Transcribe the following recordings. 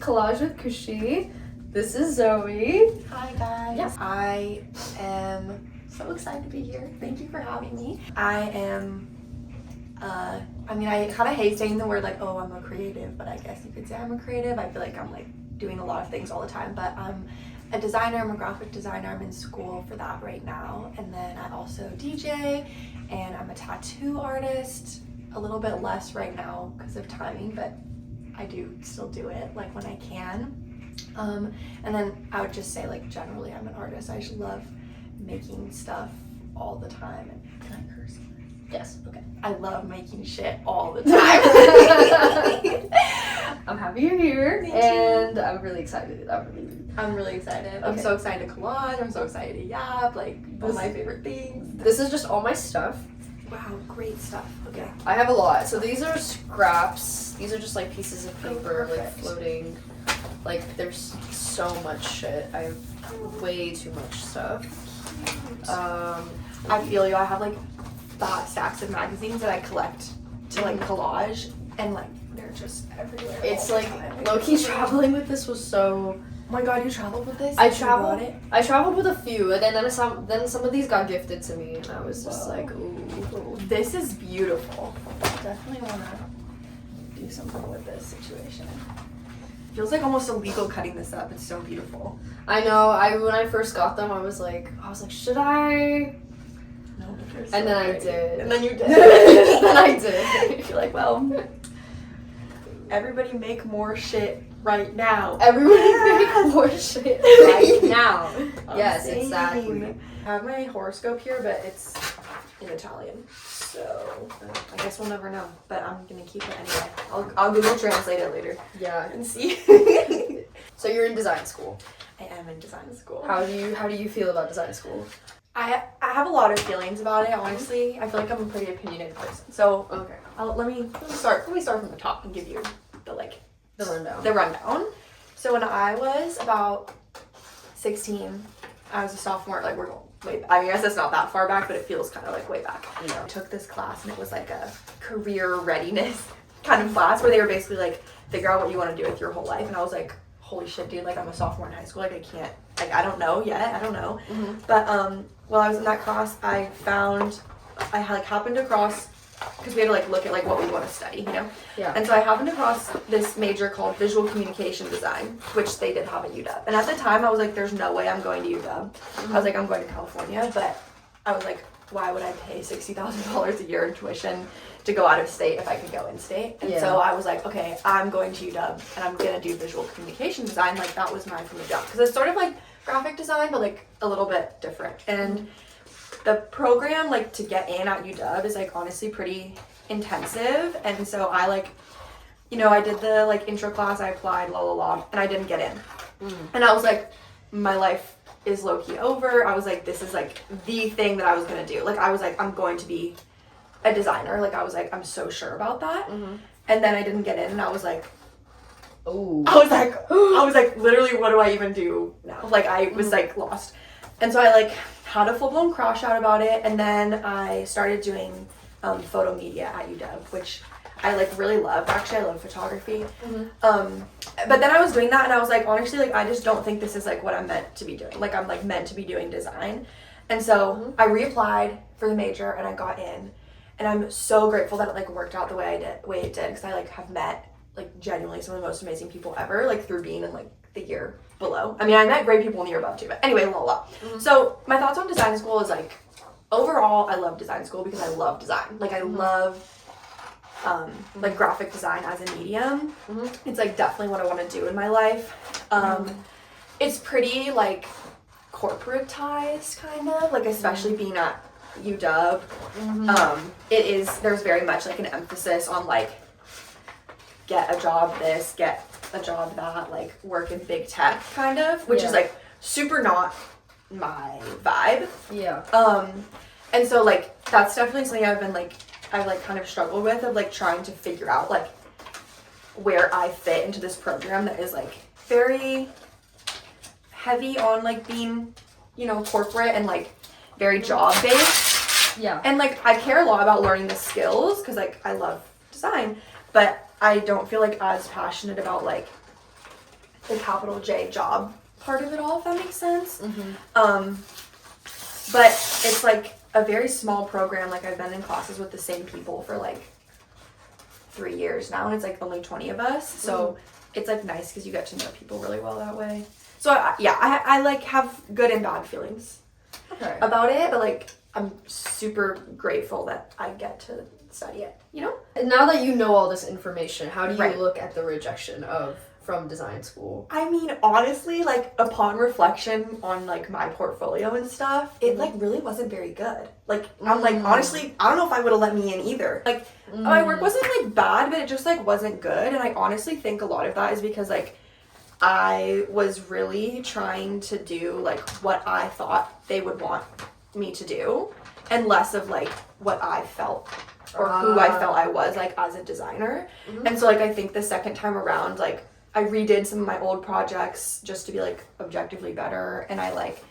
Collage with Khushi. This is Zoe. Hi guys. Yeah. I am so excited to be here. Thank you for having me. I am, I kind of hate saying the word like, oh, I'm a creative, but I guess you could say I'm a creative. I feel like I'm like doing a lot of things all the time, but I'm a designer. I'm a graphic designer. I'm in school for that right now. And then I also DJ and I'm a tattoo artist. A little bit less right now because of timing, but I do still do it like when I can. And then I would just say like generally I'm an artist. I just love making stuff all the time. And can I curse? Yes. Okay. I love making shit all the time. I'm happy you're here, and I'm really excited. I'm really excited. Okay. I'm so excited to collage. I'm so excited to yap. Like all my favorite things. This is just all my stuff. Wow, great stuff. Okay. I have a lot. So these are scraps. These are just like pieces of paper, like floating. Like there's so much shit. I have way too much stuff. I feel you. I have like fat stacks of magazines that I collect to like collage, and like they're just everywhere. It's like low-key traveling with this was so. Oh my god, you traveled with this? I traveled with a few, and then some of these got gifted to me, and I was just like, ooh. This is beautiful. Definitely want to do something with this situation. Feels like almost illegal cutting this up. It's so beautiful. I know. When I first got them, I was like, should I? No, and then I did. And then you did. Then I did. You're like, well, everybody make more shit right now. Everybody make more shit right now. Yes, Same. exactly. I have my horoscope here, but it's in Italian, so I guess we'll never know. But I'm gonna keep it anyway. I'll Google Translate it later. Yeah. And see. So you're in design school. I am in design school. How do you feel about design school? I have a lot of feelings about it. Honestly, I feel like I'm a pretty opinionated person. So Okay. let me start from the top and give you The rundown. The rundown. So when I was about 16, I was a sophomore. Like we're going way back. I mean, I guess it's not that far back, but it feels kind of like way back. Yeah. I took this class and it was like a career readiness kind of class where they were basically like, figure out what you want to do with your whole life. And I was like, holy shit, dude, like I'm a sophomore in high school. Like I can't, like I don't know yet. I don't know. Mm-hmm. But while I was in that class, I happened across, because we had to like look at like what we want to study, you know? Yeah. And so I happened across this major called visual communication design, which they did have at UW. And at the time I was like, there's no way I'm going to UW. Mm-hmm. I was like, I'm going to California, but I was like, why would I pay $60,000 a year in tuition to go out of state if I could go in state? And so I was like, okay, I'm going to UW and I'm gonna do visual communication design. Like that was mine from the jump, because it's sort of like graphic design, but like a little bit different. And the program like to get in at UW is like honestly pretty intensive. And so I like, you know, I did the like intro class, I applied, and I didn't get in. And I was like, my life is low-key over. I was like, this is like the thing that I was gonna do. Like I was like, I'm going to be a designer. Like I was like, I'm so sure about that. And then I didn't get in and I was like, oh. I was like, literally, what do I even do now? Like I was like lost. And so I like had a full-blown crash out about it, and then I started doing photo media at UW, which I like really loved. Actually, I love photography. But then I was doing that and I was like, honestly, like I just don't think this is like what I'm meant to be doing. Like I'm like meant to be doing design. And so I reapplied for the major and I got in, and I'm so grateful that it like worked out the way it did, because I like have met like genuinely some of the most amazing people ever, like through being in like the year below. I mean, I met great people in the year above too, but anyway, So my thoughts on design school is like, overall, I love design school because I love design. Like I love like graphic design as a medium. It's like definitely what I want to do in my life. It's pretty like corporatized kind of, like especially being at UW. There's very much like an emphasis on like get a job this, get a job that, like work in big tech kind of, which is like super not my vibe. Yeah. And so like that's definitely something I've like kind of struggled with, of like trying to figure out like where I fit into this program that is like very heavy on like being, you know, corporate and like very job based. Yeah. And like I care a lot about learning the skills because like I love design, but I don't feel like as passionate about like the capital J job part of it all, if that makes sense. Mm-hmm. But it's like a very small program. Like I've been in classes with the same people for like 3 years now, and it's like only 20 of us. So it's like nice because you get to know people really well that way. So I like have good and bad feelings about it, but like I'm super grateful that I get to study it, you know? And now that you know all this information, how do you Right. look at the rejection from design school? I mean, honestly, like upon reflection on like my portfolio and stuff, it like really wasn't very good. Like I'm like, honestly, I don't know if I would have let me in either. Like my work wasn't like bad, but it just like wasn't good. And I honestly think a lot of that is because like I was really trying to do like what I thought they would want me to do, and less of like what I felt or who I felt I was like as a designer. And so like I think the second time around, like I redid some of my old projects just to be like objectively better, and I like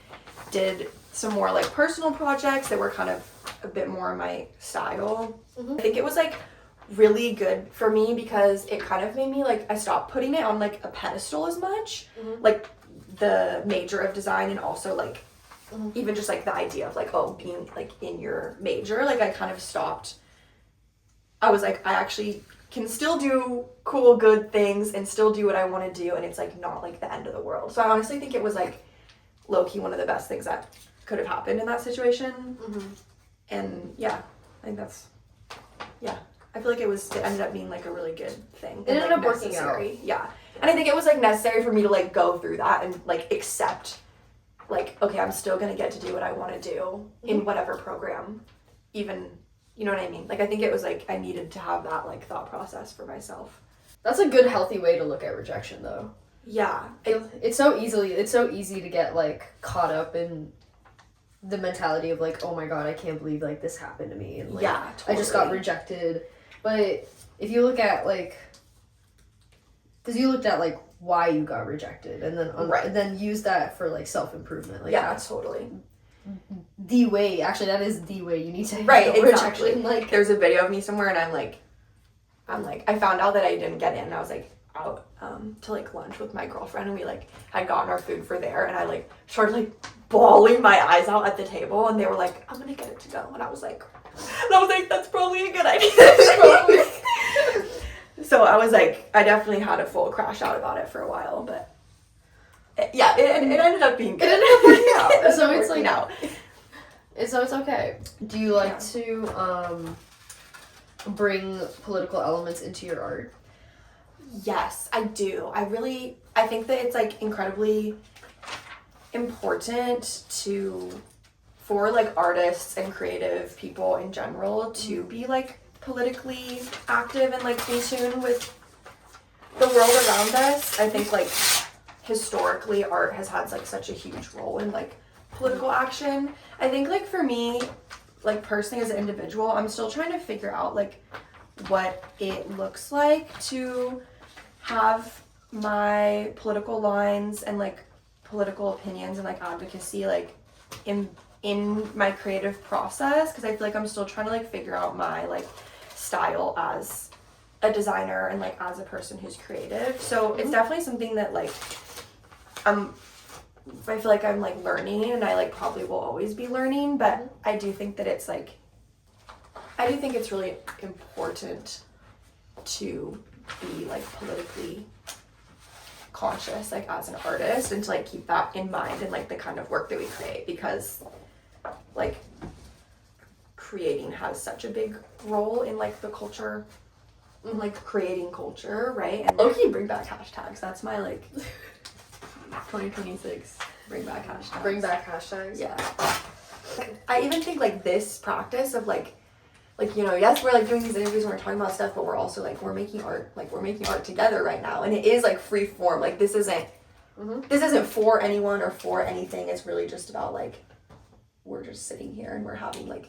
did some more like personal projects that were kind of a bit more my style. I think it was like really good for me because it kind of made me like, I stopped putting it on like a pedestal as much, like the major of design, and also like even just like the idea of like, oh, being like in your major, like I kind of stopped. I was like, I actually can still do cool, good things and still do what I want to do, and it's like not like the end of the world. So I honestly think it was like low-key one of the best things that could have happened in that situation. And yeah, I think that's, yeah, I feel like it ended up being like a really good thing. It ended up working out. Yeah. And I think it was like necessary for me to like go through that and like accept like, okay, I'm still gonna get to do what I want to do in whatever program, even, you know what I mean? Like I think it was like I needed to have that like thought process for myself. That's a good, healthy way to look at rejection, though. Yeah. It's so easy to get like caught up in the mentality of like, oh my god, I can't believe like this happened to me, and like totally. I just got rejected. But if you look at like, because you looked at like why you got rejected, and then and then use that for like self-improvement, like that's totally the way. Actually, that is the way you need to handle rejection. Exactly. Like there's a video of me somewhere, and I'm like I found out that I didn't get in, and I was like out to like lunch with my girlfriend, and we like had gotten our food for there, and I like started like bawling my eyes out at the table, and they were like, I'm gonna get it to go, and I was like that's probably a good idea. So I was like, I definitely had a full crash out about it for a while, but it ended up being good. It ended up working out. So it's like now. So it's okay. Do you like to bring political elements into your art? Yes, I do. I think that it's like incredibly important for like artists and creative people in general to be like politically active and like in tune with the world around us. I think like historically art has had like such a huge role in like political action. I think like for me, like personally as an individual, I'm still trying to figure out like what it looks like to have my political lines and like political opinions and like advocacy like in my creative process, because I feel like I'm still trying to like figure out my like style as a designer and like as a person who's creative. So it's definitely something that like I feel like I'm like learning, and I like probably will always be learning, but I do think that it's like I do think it's really important to be like politically conscious like as an artist, and to like keep that in mind in like the kind of work that we create, because like creating has such a big role in like the culture, in like creating culture, right? And low-key bring back hashtags. That's my like 2026 bring back hashtags. Bring back hashtags? Yeah. I even think like this practice of like you know, yes, we're like doing these interviews and we're talking about stuff, but we're also like we're making art together right now, and it is like free form. Like this isn't for anyone or for anything. It's really just about like we're just sitting here and we're having like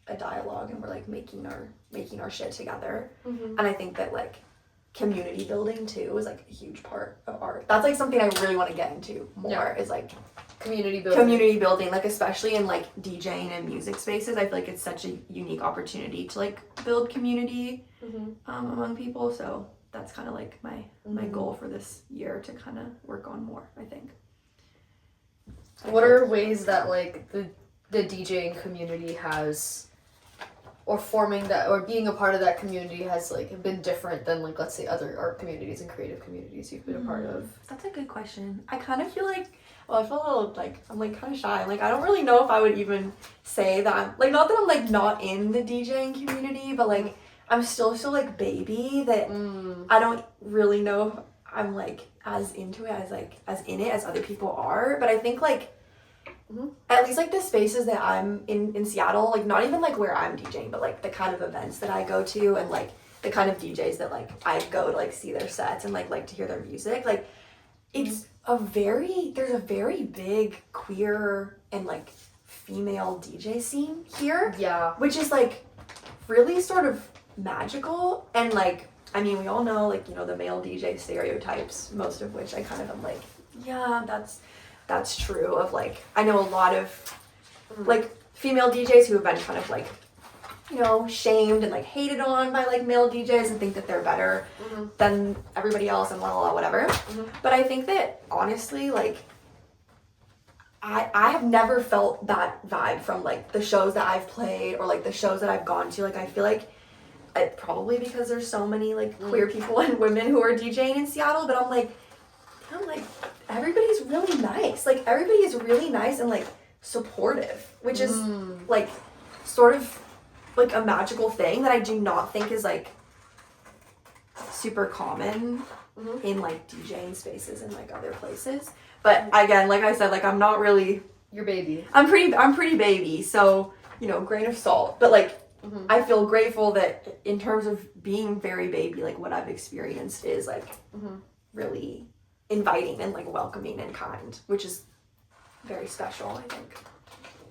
a dialogue, and we're like making our shit together. And I think that like community building too is like a huge part of art. That's like something I really want to get into more, is like community building, like especially in like DJing and music spaces. I feel like it's such a unique opportunity to like build community among people. So that's kind of like my goal for this year, to kind of work on more, I think. What are ways that like the DJing community has, or forming that, or being a part of that community has like been different than like, let's say, other art communities and creative communities you've been a part of? That's a good question. I kind of feel like, well, I feel a little like, I'm like kind of shy. Like, I don't really know if I would even say that I'm like, not that I'm like not in the DJing community, but like I'm still so like baby that I don't really know if I'm like as into it as in it as other people are. But I think like at least like the spaces that I'm in Seattle, like not even like where I'm DJing, but like the kind of events that I go to, and like the kind of DJs that like I go to like see their sets and like to hear their music, like it's there's a very big queer and like female DJ scene here. Yeah. Which is like really sort of magical, and like, I mean, we all know like, you know, the male DJ stereotypes, most of which I kind of am like, yeah, that's true. Of like, I know a lot of like female DJs who have been kind of like, you know, shamed and like hated on by like male DJs and think that they're better than everybody else and whatever. But I think that honestly, like, I have never felt that vibe from like the shows that I've played or like the shows that I've gone to. Like, I feel like probably because there's so many like queer people and women who are DJing in Seattle, but I'm like everybody's really nice. Like, everybody is really nice and like supportive, which is like sort of like a magical thing that I do not think is like super common in like DJing spaces and like other places. But again, like I said, like I'm not really your baby. I'm pretty baby, so, you know, grain of salt. But like I feel grateful that in terms of being very baby, like what I've experienced is like really inviting and like welcoming and kind, which is very special, I think.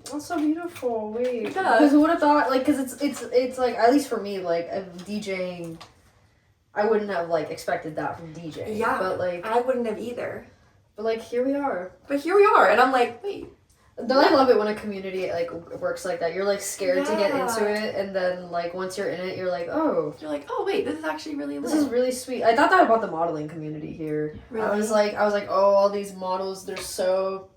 That's so beautiful. Wait, because who would have thought? Like, because it's like, at least for me, like DJing, I wouldn't have like expected that from DJing. Yeah, but like I wouldn't have either. But like here we are. And I'm like, wait. Don't I love it when a community like works like that? You're like scared to get into it, and then like once you're in it, you're like, oh, wait, this is actually really lit. This is really sweet. I thought that about the modeling community here. Really? I was like, oh, all these models, they're so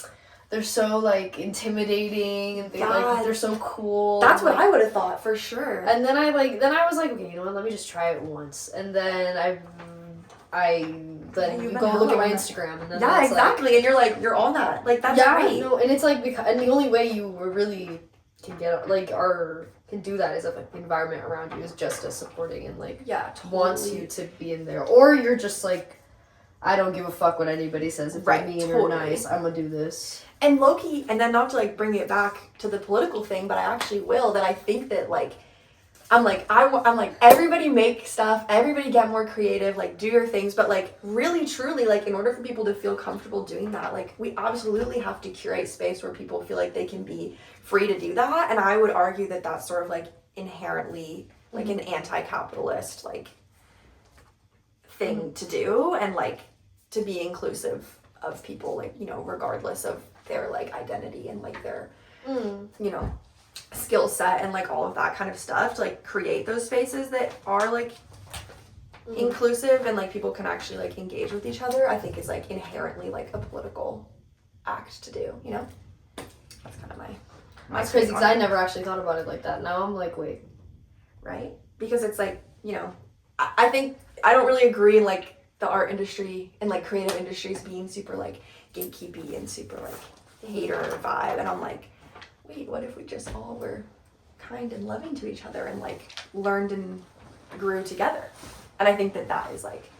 like intimidating, and they're so cool. That's what I would have thought for sure. And then I was like, okay, you know what? Let me just try it once, and then then you go look at my Instagram, and then exactly, like, and you're like, you're on that, like that's great. No, and it's like and the only way you really can get like can do that is if like the environment around you is just as supporting and like wants you to be in there, or you're just like, I don't give a fuck what anybody says. If they're mean or nice, I'm gonna do this. And low-key, and then not to like bring it back to the political thing, but I actually will, that I think that like I'm like everybody make stuff, everybody get more creative, like do your things, but like really truly, like in order for people to feel comfortable doing that, like we absolutely have to curate space where people feel like they can be free to do that. And I would argue that that's sort of like inherently like an anti-capitalist like thing to do, and like to be inclusive of people, like, you know, regardless of their like identity and like their you know, skill set and like all of that kind of stuff, to like create those spaces that are like inclusive and like people can actually like engage with each other, I think is like inherently like a political act to do, you know? That's kind of my That's crazy, because I never actually thought about it like that. Now I'm like, wait. Right? Because it's like, you know, I think I don't really agree in like the art industry and like creative industries being super like gatekeepy and super like hater vibe, and I'm like, wait, what if we just all were kind and loving to each other and like learned and grew together? And I think that is like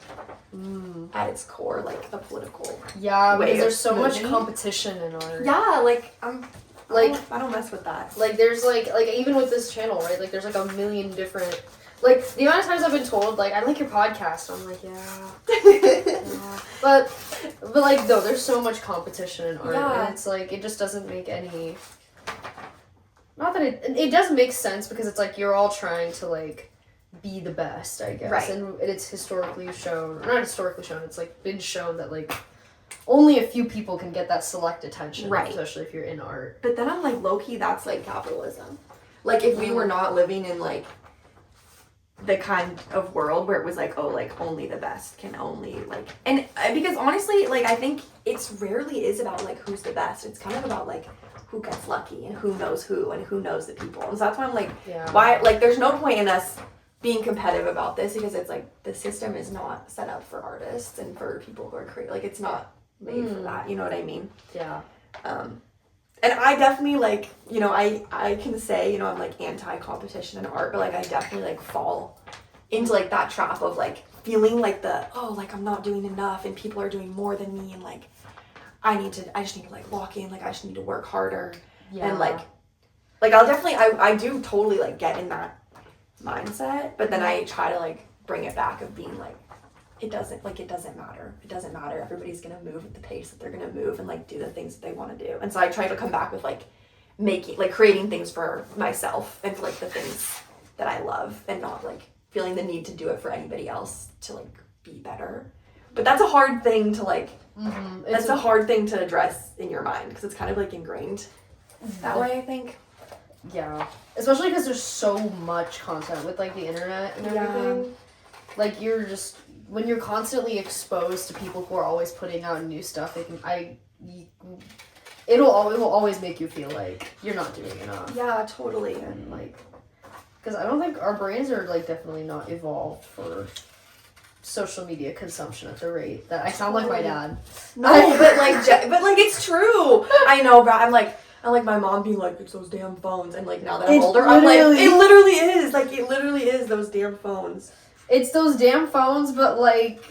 at its core like a political because there's so much competition in art. Like I don't mess with that. Like there's like even with this channel, right, like there's like a million different, like the amount of times I've been told like, I like your podcast, I'm like, yeah. But like no, there's so much competition in art, and it's like it just doesn't make any, not that it does make sense, because it's like you're all trying to like be the best, I guess. Right. And it's historically shown, or not historically shown, it's like been shown that like only a few people can get that select attention, right, especially if you're in art. But then I'm like, low-key, that's like capitalism. Like if we were not living in like the kind of world where it was like, oh, like only the best can only like, and because honestly, like I think it's rarely is about like who's the best. It's kind of about like who gets lucky and who knows who and who knows the people. And so that's why I'm like, why, like there's no point in us being competitive about this, because it's like the system is not set up for artists and for people who are creative. Like it's not made for that. You know what I mean? Yeah. And I definitely like, you know, I can say, you know, I'm like anti-competition in art, but like I definitely like fall into like that trap of like feeling like like I'm not doing enough and people are doing more than me, and like I just need to like lock in, like I just need to work harder. Yeah. And like I'll definitely, I do totally like get in that mindset, but then I try to like bring it back of being like, it doesn't matter. It doesn't matter. Everybody's going to move at the pace that they're going to move and like do the things that they want to do. And so I try to come back with like creating things for myself and for like the things that I love, and not like feeling the need to do it for anybody else to like be better. But that's a hard thing to like, that's a hard thing to address in your mind, because it's kind of like ingrained that way, I think. Yeah. Especially because there's so much content with like the internet and everything. Yeah. Like you're just, when you're constantly exposed to people who are always putting out new stuff, it will always make you feel like you're not doing enough. Yeah, totally. And like, because I don't think our brains are like definitely not evolved for social media consumption at the rate that I sound like my dad. No, but like it's true. I know, but I'm like my mom being like, it's those damn phones, and like now that I'm older, I'm like, it literally is those damn phones. It's those damn phones, but like,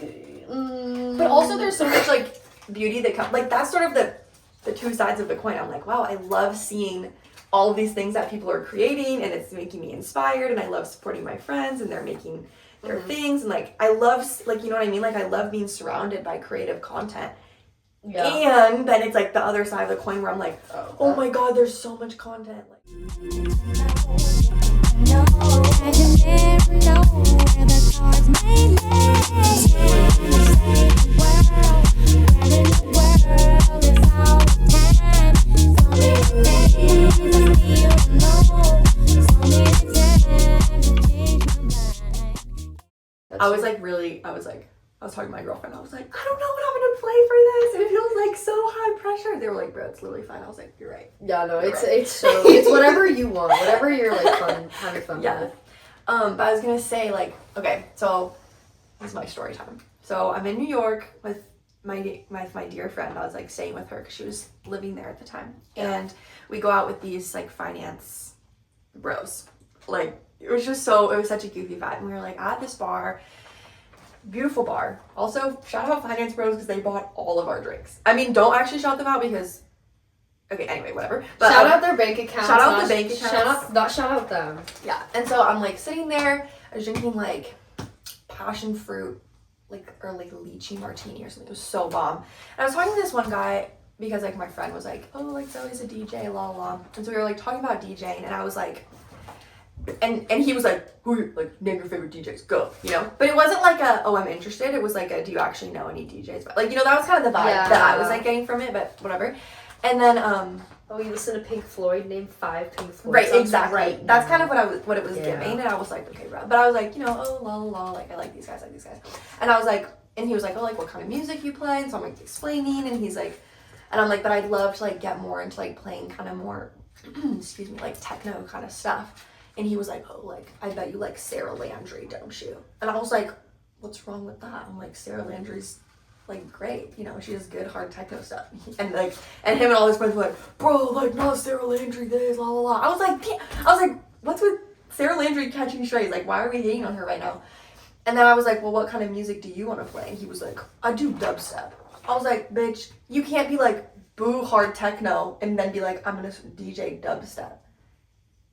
but also there's so much like beauty that comes, like that's sort of the two sides of the coin. I'm like, wow, I love seeing all of these things that people are creating, and it's making me inspired, and I love supporting my friends, and they're making their things, and like I love, like, you know what I mean, like I love being surrounded by creative content. Yeah. And then it's like the other side of the coin where I'm like, oh my god, there's so much content. Like, no, I can never know where the stars may I was talking to my girlfriend, I was like, I don't know what I'm gonna play for this. It feels like so high pressure. They were like, bro, it's literally fine. I was like, you're right. Yeah, no, it's whatever you want, whatever you're like having fun with. But I was gonna say, like, okay, so this is my story time. So I'm in New York with my dear friend. I was like staying with her because she was living there at the time. Yeah. And we go out with these like finance bros. Like it was such a goofy vibe. And we were like at this bar. Beautiful bar. Also, shout out Finance Bros because they bought all of our drinks. I mean, don't actually shout them out because... Okay, anyway, whatever. But, shout out their bank accounts. Shout out the bank accounts. Not shout out them. Yeah. And so I'm like sitting there. I was drinking like passion fruit, or lychee martini or something. It was so bomb. And I was talking to this one guy because like my friend was like, oh, like Zoe's a DJ, la la. And so we were like talking about DJing, and I was like... And he was like, name your favorite DJs, go, you know? But it wasn't like I'm interested. It was like do you actually know any DJs? But like, you know, that was kind of the vibe that I was like getting from it, but whatever. And then, you listen to Pink Floyd, name 5 Pink Floyd right, songs exactly. Right That's kind of what it was giving, and I was like, okay, bro. But I was like, you know, oh, la la la, like I like these guys. And I was like, and he was like, oh, like what kind of music you play? And so I'm like explaining, and he's like, and I'm like, but I'd love to like get more into like playing kind of more, excuse me, like techno kind of stuff. And he was like, oh, like, I bet you like Sarah Landry, don't you? And I was like, what's wrong with that? I'm like, Sarah Landry's like great, you know, she has good hard techno stuff. And like, and him and all his friends were like, bro, like, no, Sarah Landry this, la la la. I was like, what's with Sarah Landry catching strays? Like, why are we hating on her right now? And then I was like, well, what kind of music do you want to play? And he was like, I do dubstep. I was like, bitch, you can't be like boo hard techno and then be like, I'm gonna DJ dubstep.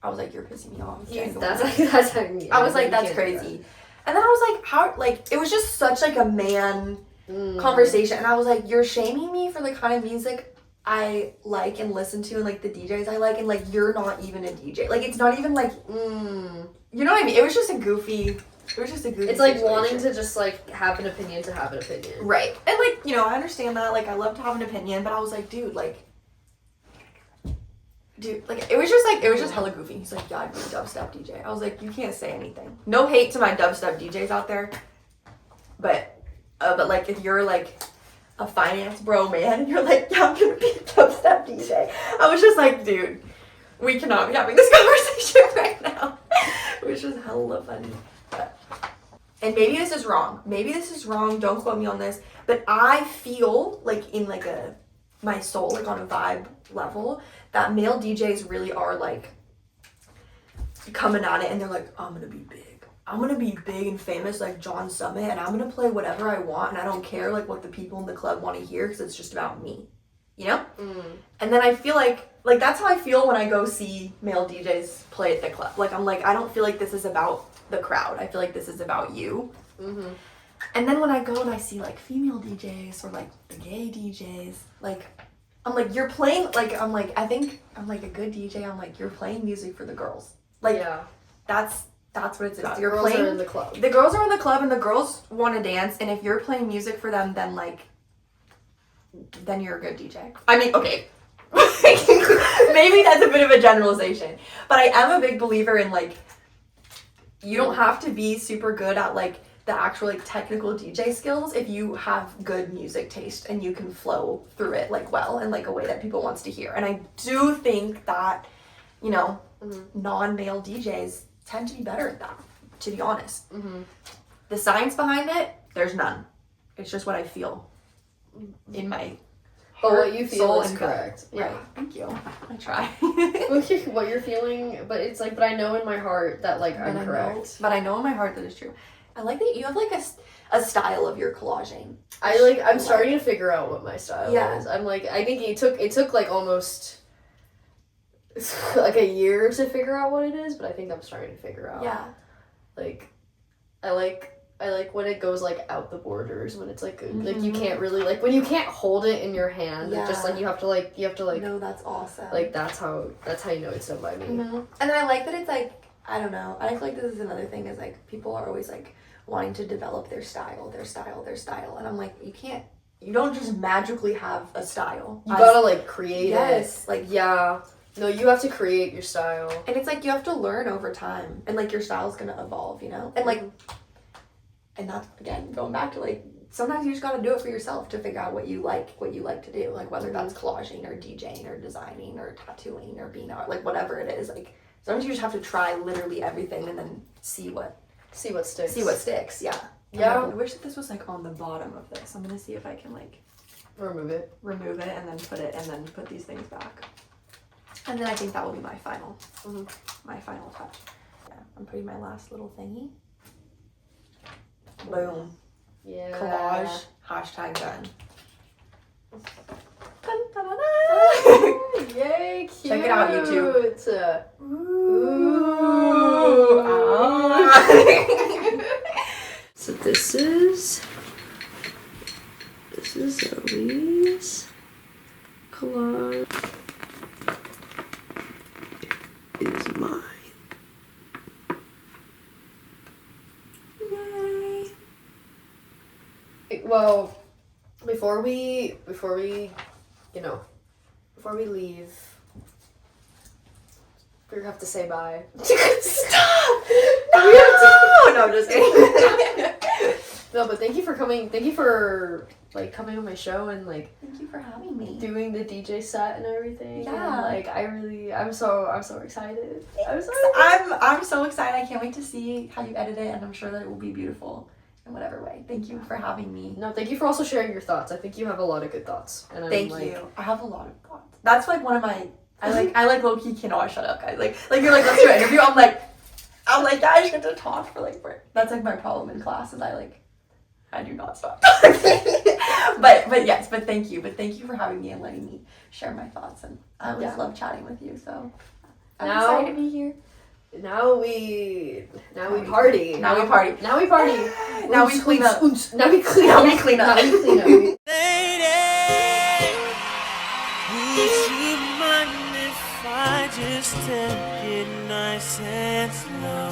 I was like, you're pissing me off. I was like, that's crazy. And then I was like, how, like, it was just such like a man conversation. And I was like, you're shaming me for the kind of music I like and listen to and like the DJs I like, and like you're not even a DJ. Like it's not even like you know what I mean? It was just a goofy it's like situation. Wanting to just like have an opinion to have an opinion. Right. And like, you know, I understand that, like I love to have an opinion, but I was like, dude, like Dude, like, it was just hella goofy. He's like, yeah, I'd be a dubstep DJ. I was like, you can't say anything. No hate to my dubstep DJs out there, but like, if you're like a finance bro man and you're like, yeah, I'm gonna be a dubstep DJ, I was just like, dude, we cannot be having this conversation right now. It was just hella funny. But, and maybe this is wrong. Don't quote me on this. But I feel like in like my soul, like on a vibe level, that male DJs really are like coming at it and they're like, I'm gonna be big. I'm gonna be big and famous like John Summit, and I'm gonna play whatever I want, and I don't care like what the people in the club want to hear because it's just about me, you know? And then I feel like that's how I feel when I go see male DJs play at the club. Like, I'm like, I don't feel like this is about the crowd. I feel like this is about you. And then when I go and I see like female DJs or like the gay DJs, like, I'm like, you're playing, like, I'm like, I think I'm like a good DJ. I'm like, you're playing music for the girls. Like, that's what it's about. You're girls playing, are in the club. The girls are in the club and the girls want to dance. And if you're playing music for them, then like, then you're a good DJ. I mean, okay. Maybe that's a bit of a generalization. But I am a big believer in like, you don't have to be super good at like the actual like technical DJ skills if you have good music taste and you can flow through it like well in like a way that people wants to hear. And I do think that, you know, non-male DJs tend to be better at that, to be honest. The science behind it, there's none. It's just what I feel in my but heart, what you feel soul, is and correct. gut. Right. Thank you. I try. What you're feeling, but it's like, but I know in my heart that like I'm correct. But I know in my heart that it's true. I like that you have like a style of your collaging. I'm starting to figure out what my style is. I'm like, I think it took like almost like a year to figure out what it is, but I think I'm starting to figure out. Yeah. Like, I like when it goes like out the borders, when it's like like you can't really like when you can't hold it in your hand. It's just like you have to like No, that's awesome. like that's how you know it's done by me. And then I like that it's like, I don't know, I feel like this is another thing is like people are always like wanting to develop their style, and I'm like, you don't just magically have a style. You gotta like create it. Yes. Like, yeah. No, you have to create your style. And it's like you have to learn over time, and like your style's gonna evolve, you know? And like, and that's again going back to like, sometimes you just gotta do it for yourself to figure out what you like to do, like whether that's collaging or DJing or designing or tattooing or being art, like whatever it is. Like sometimes you just have to try literally everything and then see what sticks. Yeah. I wish that this was like on the bottom of this. I'm gonna see if I can like remove it and then put it and then put these things back. And then I think that will be my final touch. Yeah, I'm putting my last little thingy. Boom. Yeah. Collage. #done. Yay, cute. Check it out, YouTube. Ooh. So this is Zoe's collage. Is mine. Yay. Well, before we leave, we have to say bye. Stop! No, I'm just kidding. No, but thank you for coming. Thank you for like coming on my show and like thank you for having me. Doing the DJ set and everything. Yeah. And, like I'm so excited. I'm so excited. I can't wait to see how you edit it, and I'm sure that it will be beautiful in whatever way. Thank you for having me. No, thank you for also sharing your thoughts. I think you have a lot of good thoughts. And thank you. I have a lot of thoughts. That's like one of my I low key cannot shut up, guys. Like you're like, let's do an interview. I'm like yeah, I just get to talk for like that's like my problem in class is I do not stop. but thank you for having me and letting me share my thoughts, and I always love chatting with you, so I'm excited to be here. Now we party. Now we party. Now we party. Now we clean up. Now we clean up. Lady, would you mind if I just take it nice and slow?